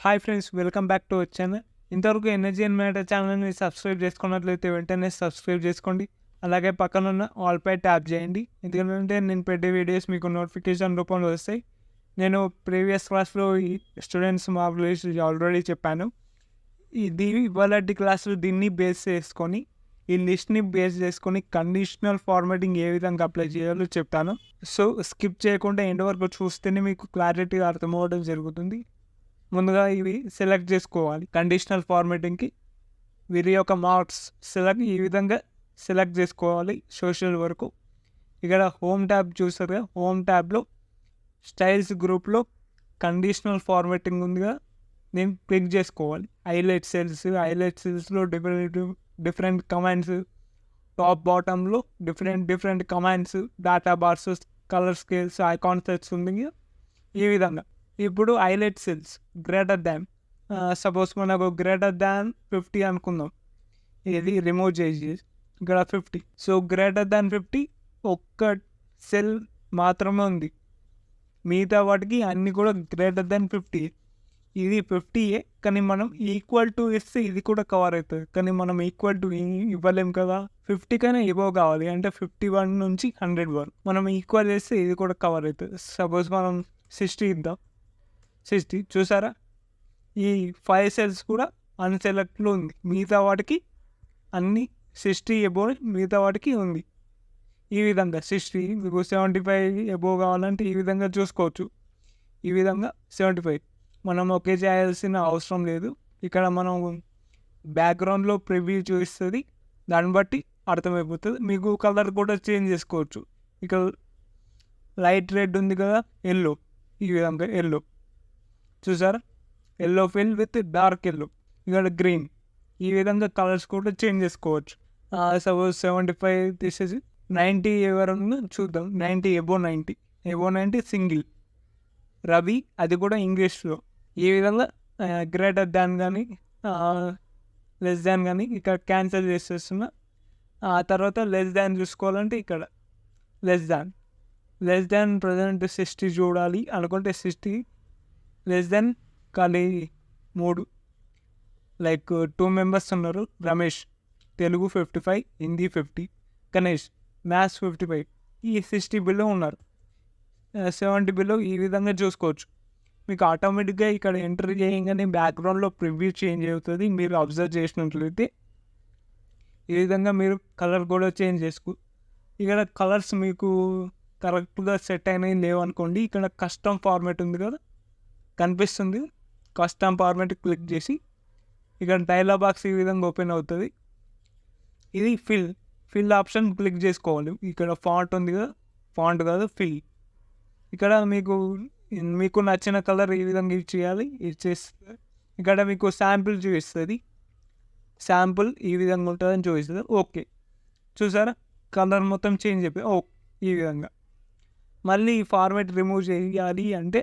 Hi friends, welcome back to our channel. ఇంతవరకు energy and matter ఛానల్ని subscribe చేసుకున్నట్లయితే వెంటనే సబ్స్క్రైబ్ చేసుకోండి. అలాగే పక్కనున్న ఆల్పై ట్యాప్ చేయండి. ఎందుకంటే నేను పెట్టే వీడియోస్ మీకు నోటిఫికేషన్ రూపంలో వస్తాయి. నేను ప్రీవియస్ క్లాస్లో ఈ స్టూడెంట్స్ మార్కులేసి ఆల్రెడీ చెప్పాను. ఇవాళ క్లాసులు దీన్ని బేస్ చేసుకొని, ఈ లిస్ట్ని బేస్ చేసుకొని కండిషనల్ ఫార్మాటింగ్ ఏ విధంగా అప్లై చేయాలో చెప్తాను. సో స్కిప్ చేయకుండా ఎండ్ వరకు చూస్తేనే మీకు క్లారిటీగా అర్థమవడం జరుగుతుంది. ముందుగా ఇవి సెలెక్ట్ చేసుకోవాలి. కండిషనల్ ఫార్మాటింగ్కి వీరి యొక్క మార్క్స్ ఈ విధంగా సెలెక్ట్ చేసుకోవాలి. సోషల్ వరకు ఇక్కడ హోమ్ ట్యాబ్ చూసారుగా, హోమ్ ట్యాబ్లో స్టైల్స్ గ్రూప్లో కండిషనల్ ఫార్మాటింగ్ ఉందిగా, నేను క్లిక్ చేసుకోవాలి. హైలైట్ సెల్స్లో డిఫరెంట్ కమాండ్స్, టాప్ బాటంలో different commands, data bars, colour scales, icon sets ఉంది. ఈ విధంగా ఇప్పుడు highlight cells greater than, suppose మనకు గ్రేటర్ దాన్ 50 అనుకుందాం. ఇది రిమూవ్ చేసి ఇక్కడ 50. సో గ్రేటర్ దాన్ 50 ఒక్క సెల్ మాత్రమే ఉంది. మిగతా వాటికి అన్నీ కూడా గ్రేటర్ దాన్ 50. ఇది 50ఏ, కానీ మనం ఈక్వల్ టు ఇస్తే ఇది కూడా కవర్ అవుతుంది. కానీ మనం ఈక్వల్ టు ఇవ్వలేం కదా, 50 కన్నా ఎబోవ్ కావాలి. అంటే 51 నుంచి 100 వరకు మనం ఈక్వల్ చేస్తే ఇది కూడా కవర్ అవుతుంది. సపోజ్ మనం 60 ఇద్దాం. 60 చూసారా, ఈ 5 సెల్స్ కూడా అన్సెలెక్ట్లో ఉంది. మిగతా వాటికి అన్నీ 60 ఎబోవ్, మిగతా వాటికి ఉంది. ఈ విధంగా 60 మీకు 75 ఎబోవ్ కావాలంటే ఈ విధంగా చూసుకోవచ్చు. ఈ విధంగా 75 మనం ఒకే చేయాల్సిన అవసరం లేదు. ఇక్కడ మనం బ్యాక్గ్రౌండ్లో ప్రివ్యూ చూపిస్తుంది, దాన్ని బట్టి అర్థమైపోతుంది. మీకు కలర్ కూడా చేంజ్ చేసుకోవచ్చు. ఇక్కడ లైట్ రెడ్ ఉంది కదా, ఎల్లో, ఈ విధంగా ఎల్లో చూసారా, yellow fill with dark yellow, ఇక్కడ గ్రీన్, ఈ విధంగా కలర్స్ కూడా చేంజ్ చేసుకోవచ్చు. సపోజ్ 75 తీసేసి 90 ఎవరన్నా చూద్దాం. 90 ఎబో 90 సింగిల్ రవి, అది కూడా ఇంగ్లీష్లో. ఈ విధంగా గ్రేటర్ దాన్ కానీ లెస్ దాన్ కానీ ఇక్కడ క్యాన్సిల్ చేసేస్తున్నా. ఆ తర్వాత లెస్ దాన్ చూసుకోవాలంటే ఇక్కడ లెస్ దాన్ ప్రజెంట్ 60 చూడాలి అనుకుంటే 60 లెస్ దెన్ ఖాళీ 3. లైక్ 2 మెంబర్స్ ఉన్నారు. రమేష్ తెలుగు 55, హిందీ 50, గణేష్ మ్యాథ్స్ 55. ఈ 60 బిలో ఉన్నారు. 70 బిలో ఈ విధంగా చూసుకోవచ్చు. మీకు ఆటోమేటిక్గా ఇక్కడ ఎంటర్ చేయగానే బ్యాక్గ్రౌండ్లో ప్రివ్యూ చేంజ్ అవుతుంది. మీరు అబ్జర్వ్ చేసినట్లయితే ఈ విధంగా మీరు కలర్ కూడా చేంజ్ చేసుకో. ఇక్కడ కలర్స్ మీకు కరెక్ట్గా సెట్ అయినవి లేవనుకోండి, ఇక్కడ కస్టమ్ ఫార్మాట్ ఉంది కదా కనిపిస్తుంది. కస్టమ్ ఫార్మాట్ క్లిక్ చేసి ఇక్కడ డైలాగ్ బాక్స్ ఈ విధంగా ఓపెన్ అవుతుంది. ఇది ఫిల్ ఆప్షన్ క్లిక్ చేసుకోవాలి. ఇక్కడ ఫాంట్ ఉంది కదా, ఫాంట్ కాదు ఫిల్. ఇక్కడ మీకు నచ్చిన కలర్ ఈ విధంగా ఇచ్చేయాలి. ఇచ్చేస్తే ఇక్కడ మీకు శాంపుల్ చూపిస్తుంది. శాంపుల్ ఈ విధంగా ఉంటుందని చూపిస్తుంది. ఓకే చూసారా, కలర్ మొత్తం చేంజ్ అయిపోయి ఈ విధంగా. మళ్ళీ ఈ ఫార్మాట్ రిమూవ్ చేయాలి అంటే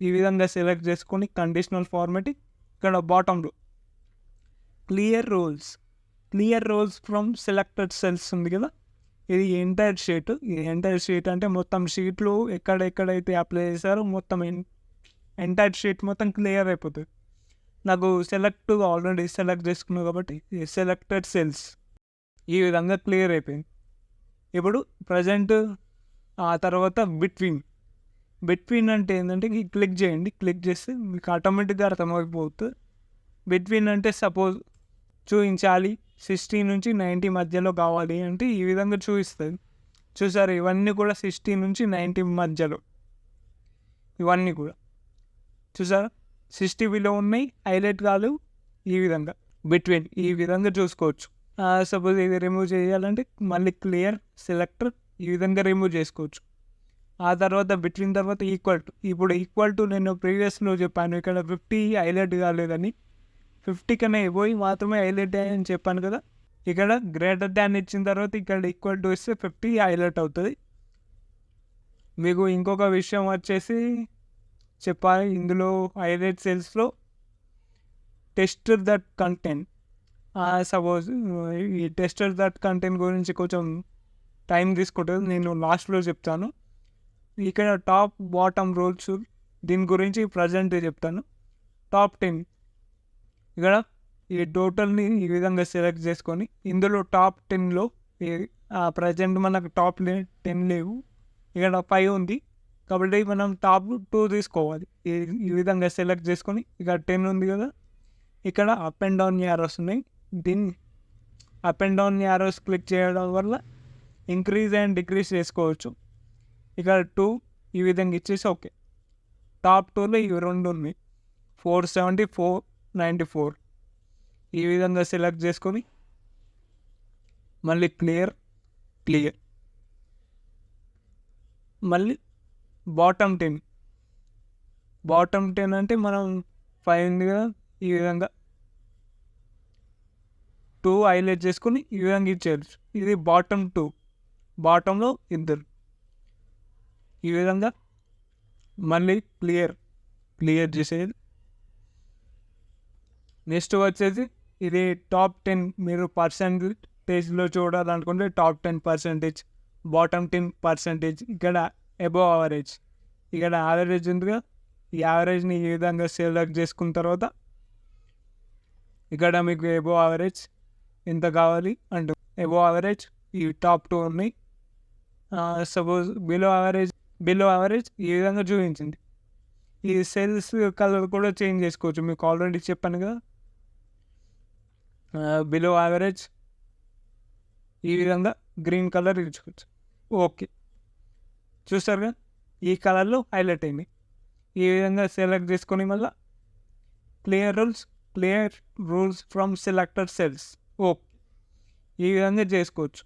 ఈ విధంగా సెలెక్ట్ చేసుకొని కండిషనల్ ఫార్మాటింగ్ ఇక్కడ బాటంలో clear rules from selected cells ఉంది కదా, ఇది ఎంటైర్ షీట్. ఇది ఎంటైర్ షీట్ అంటే మొత్తం షీట్లో ఎక్కడైతే అప్లై చేశారో మొత్తం ఎంటైర్ షీట్ మొత్తం క్లియర్ అయిపోతుంది. నాకు ఆల్రెడీ సెలెక్ట్ చేసుకున్నాను కాబట్టి సెలెక్టెడ్ సెల్స్ ఈ విధంగా క్లియర్ అయిపోయింది. ఇప్పుడు ప్రజెంట్ ఆ తర్వాత బిట్వీన్ అంటే ఏంటంటే క్లిక్ చేయండి. క్లిక్ చేస్తే మీకు ఆటోమేటిక్గా అర్థమైపోతుంది. బిట్వీన్ అంటే సపోజ్ చూపించాలి 60 నుంచి 90 మధ్యలో కావాలి అంటే ఈ విధంగా చూపిస్తుంది. చూసారు, ఇవన్నీ కూడా 60 నుంచి 90 మధ్యలో, ఇవన్నీ కూడా చూసారా 60 బిలో ఉన్నాయి, హైలైట్ కాదు. ఈ విధంగా బిట్వీన్ ఈ విధంగా చూసుకోవచ్చు. సపోజ్ ఇది రిమూవ్ చేయాలంటే మళ్ళీ క్లియర్ సెలెక్టర్ ఈ విధంగా రిమూవ్ చేసుకోవచ్చు. ఆ తర్వాత బిట్వీన్ తర్వాత ఈక్వల్ టు నేను ప్రీవియస్లో చెప్పాను. ఇక్కడ 50 హైలైట్ కాలేదని, 50 కన్నా ఎబోవ్ మాత్రమే హైలైట్ అయ్యని చెప్పాను కదా. ఇక్కడ గ్రేటర్ దాన్ ఇచ్చిన తర్వాత ఇక్కడ ఈక్వల్ టు ఇస్తే 50 హైలైట్ అవుతుంది. మీకు ఇంకొక విషయం వచ్చేసి చెప్పాలి, ఇందులో హైలైట్ సెల్స్లో టెస్టర్ దట్ కంటెంట్, సపోజ్ ఈ టెస్టర్ దట్ కంటెంట్ గురించి కొంచెం టైం తీసుకుంటుంది, నేను లాస్ట్లో చెప్తాను. ఇక్కడ టాప్ బాటమ్ రోల్స్ దీని గురించి ప్రజెంట్ చెప్తాను. టాప్ 10 ఇక్కడ ఈ టోటల్ని ఈ విధంగా సెలెక్ట్ చేసుకొని ఇందులో టాప్ 10లో ప్రజెంట్ మనకు టాప్ 10 లేవు, ఇక్కడ 5 ఉంది కాబట్టి మనం టాప్ 2 తీసుకోవాలి. ఈ విధంగా సెలెక్ట్ చేసుకొని ఇక్కడ 10 ఉంది కదా, ఇక్కడ అప్ అండ్ డౌన్ యారోస్ ఉన్నాయి. దీన్ని up and down arrows click చేయడం వల్ల ఇంక్రీజ్ అండ్ డిక్రీజ్ చేసుకోవచ్చు. ఇక్కడ 2 ఈ విధంగా ఇచ్చేసి ఓకే. టాప్ 2లో ఇవి 2 ఉన్నాయి, 470, 494. ఈ విధంగా సెలెక్ట్ చేసుకొని మళ్ళీ క్లియర్. మళ్ళీ బాటమ్ 10 అంటే మనం 5 ఉంది కదా, ఈ విధంగా 2 హైలైట్ చేసుకొని ఈ విధంగా ఇచ్చేయచ్చు. ఇది బాటమ్ 2, బాటంలో ఇద్దరు. ఈ విధంగా మళ్ళీ క్లియర్ చేసేది. నెక్స్ట్ వచ్చేసి ఇది టాప్ 10 మీరు పర్సంటేజ్లో చూడాలనుకుంటే టాప్ 10%, బాటమ్ 10%, ఇక్కడ అబోవ్ యావరేజ్. ఇక్కడ యావరేజ్ ఉందిగా, ఈ యావరేజ్ని ఈ విధంగా సెలెక్ట్ చేసుకున్న తర్వాత ఇక్కడ మీకు అబోవ్ యావరేజ్ ఎంత కావాలి అంటే అబోవ్ యావరేజ్ ఈ టాప్ 2 ఉన్నాయి. సపోజ్ బిలో యావరేజ్ ఈ విధంగా చూపించింది. ఈ సెల్స్ కలర్ కూడా చేంజ్ చేసుకోవచ్చు, మీకు ఆల్రెడీ చెప్పాను కదా. బిలో యావరేజ్ ఈ విధంగా గ్రీన్ కలర్ ఇచ్చుకోవచ్చు. ఓకే, చూస్తారుగా ఈ కలర్లో హైలైట్ అయింది. ఈ విధంగా సెలెక్ట్ చేసుకొని మళ్ళీ clear rules from selected cells. Okay, ఈ విధంగా చేసుకోవచ్చు.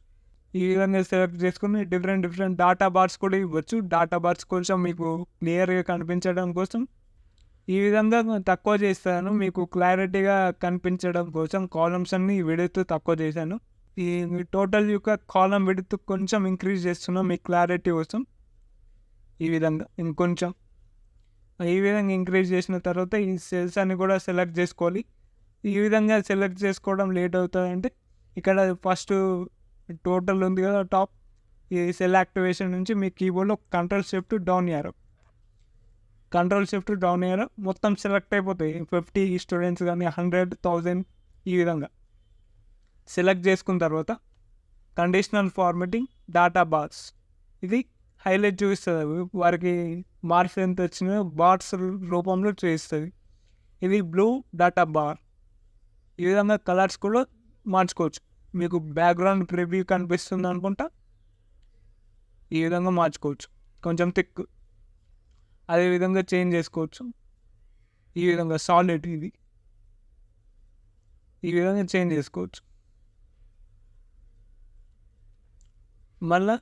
ఈ విధంగా సెలెక్ట్ చేసుకుని డిఫరెంట్ డాటా బార్స్ కూడా ఇవ్వచ్చు. డాటా బార్స్ కోసం మీకు క్లియర్గా కనిపించడం కోసం ఈ విధంగా తక్కువ చేస్తాను, మీకు క్లారిటీగా కనిపించడం కోసం కాలమ్స్ అన్ని విడుతూ తక్కువ చేశాను. ఈ టోటల్ యొక్క కాలం విడుతూ కొంచెం ఇంక్రీజ్ చేస్తున్నాం మీ క్లారిటీ కోసం. ఈ విధంగా ఇంకొంచెం ఈ విధంగా ఇంక్రీజ్ చేసిన తర్వాత ఈ సెల్స్ అన్ని కూడా సెలెక్ట్ చేసుకోవాలి. ఈ విధంగా సెలెక్ట్ చేసుకోవడం లేట్ అవుతుందంటే ఇక్కడ ఫస్ట్ టోటల్ ఉంది కదా టాప్, ఈ సెల్ యాక్టివేషన్ నుంచి మీ కీబోర్డ్లో కంట్రోల్ షిఫ్ట్ డౌన్ యారో మొత్తం సెలెక్ట్ అయిపోతాయి. 50 స్టూడెంట్స్ కానీ 100, 1000 ఈ విధంగా సెలెక్ట్ చేసుకున్న తర్వాత కండిషనల్ ఫార్మాటింగ్ డాటా బార్స్ ఇది హైలైట్ చూపిస్తుంది. వారికి మార్క్స్ ఎంత వచ్చినాయో బార్స్ రూపంలో చూపిస్తుంది. ఇది బ్లూ డాటా బార్. ఈ విధంగా కలర్స్ కూడా మార్చుకోవచ్చు. మీకు బ్యాక్గ్రౌండ్ ప్రివ్యూ కనిపిస్తుంది అనుకుంటా, ఈ విధంగా మార్చుకోవచ్చు. కొంచెం థిక్ అదే విధంగా చేంజ్ చేసుకోవచ్చు. ఈ విధంగా సాలిడ్ ఇది ఈ విధంగా చేంజ్ చేసుకోవచ్చు. మళ్ళీ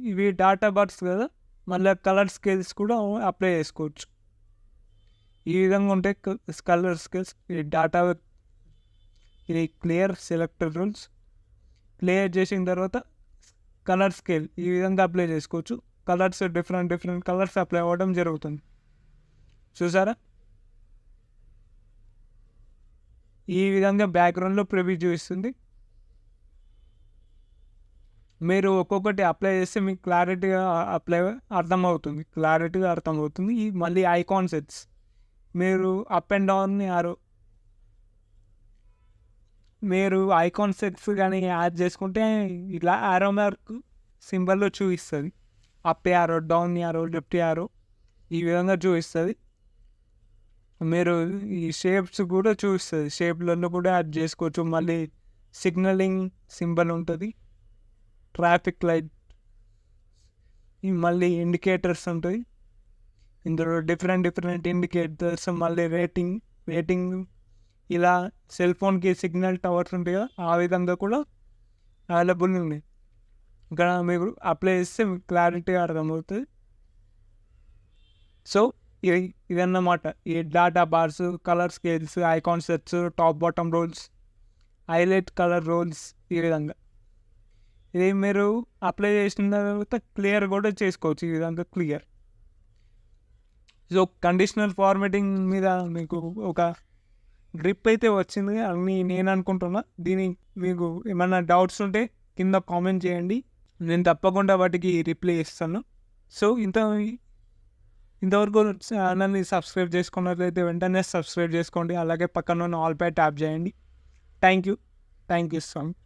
ఇవి డాటా బార్స్ కదా, మళ్ళీ కలర్ స్కేల్స్ కూడా అప్లై చేసుకోవచ్చు. ఈ విధంగా ఉంటాయి కలర్ స్కేల్స్. ఇది క్లియర్ సెలెక్టెడ్ రూల్స్. క్లియర్ చేసిన తర్వాత కలర్ స్కేల్ ఈ విధంగా అప్లై చేసుకోవచ్చు. కలర్స్ డిఫరెంట్ కలర్స్ అప్లై అవ్వడం జరుగుతుంది. చూసారా, ఈ విధంగా బ్యాక్గ్రౌండ్లో ప్రివ్యూ చూపిస్తుంది. మీరు ఒక్కొక్కటి అప్లై చేస్తే మీకు క్లారిటీగా అర్థమవుతుంది. ఈ మళ్ళీ ఐకాన్ సెట్స్ మీరు అప్ అండ్ డౌన్ మీరు ఐకాన్ సెట్స్ కానీ యాడ్ చేసుకుంటే ఇలా యారో మార్క్ సింబల్లో చూపిస్తుంది. Up arrow, down arrow, left arrow ఈ విధంగా చూపిస్తుంది. మీరు ఈ షేప్స్ కూడా చూపిస్తుంది, షేప్లలో కూడా యాడ్ చేసుకోవచ్చు. మళ్ళీ సిగ్నలింగ్ సింబల్ ఉంటుంది, ట్రాఫిక్ లైట్, మళ్ళీ ఇండికేటర్స్ ఉంటాయి. ఇందులో డిఫరెంట్ ఇండికేటర్స్, మళ్ళీ రేటింగ్ ఇలా సెల్ ఫోన్కి సిగ్నల్ టవర్స్ ఉంటాయి కదా, ఆ విధంగా కూడా అవైలబుల్ ఉన్నాయి. ఇక్కడ మీరు అప్లై చేస్తే మీకు క్లారిటీగా అర్థమవుతుంది. సో ఇదన్నమాట ఈ data bars, colour scales, icon sets, top bottom rules, highlight colour rules. ఈ విధంగా ఇది మీరు అప్లై చేసిన తర్వాత క్లియర్ కూడా చేసుకోవచ్చు. ఈ విధంగా క్లియర్. సో కండిషనల్ ఫార్మాటింగ్ మీద మీకు ఒక గ్రిప్ అయితే వచ్చింది అని నేను అనుకుంటున్నా. మీకు ఏమైనా డౌట్స్ ఉంటే కింద కామెంట్ చేయండి, నేను తప్పకుండా వాటికి రిప్లై ఇస్తాను. సో ఇంతవరకు ఛానల్ని సబ్స్క్రైబ్ చేసుకున్నట్లయితే వెంటనే సబ్స్క్రైబ్ చేసుకోండి. అలాగే పక్కన ఉన్న ఆల్ పై ట్యాప్ చేయండి. Thank you so much.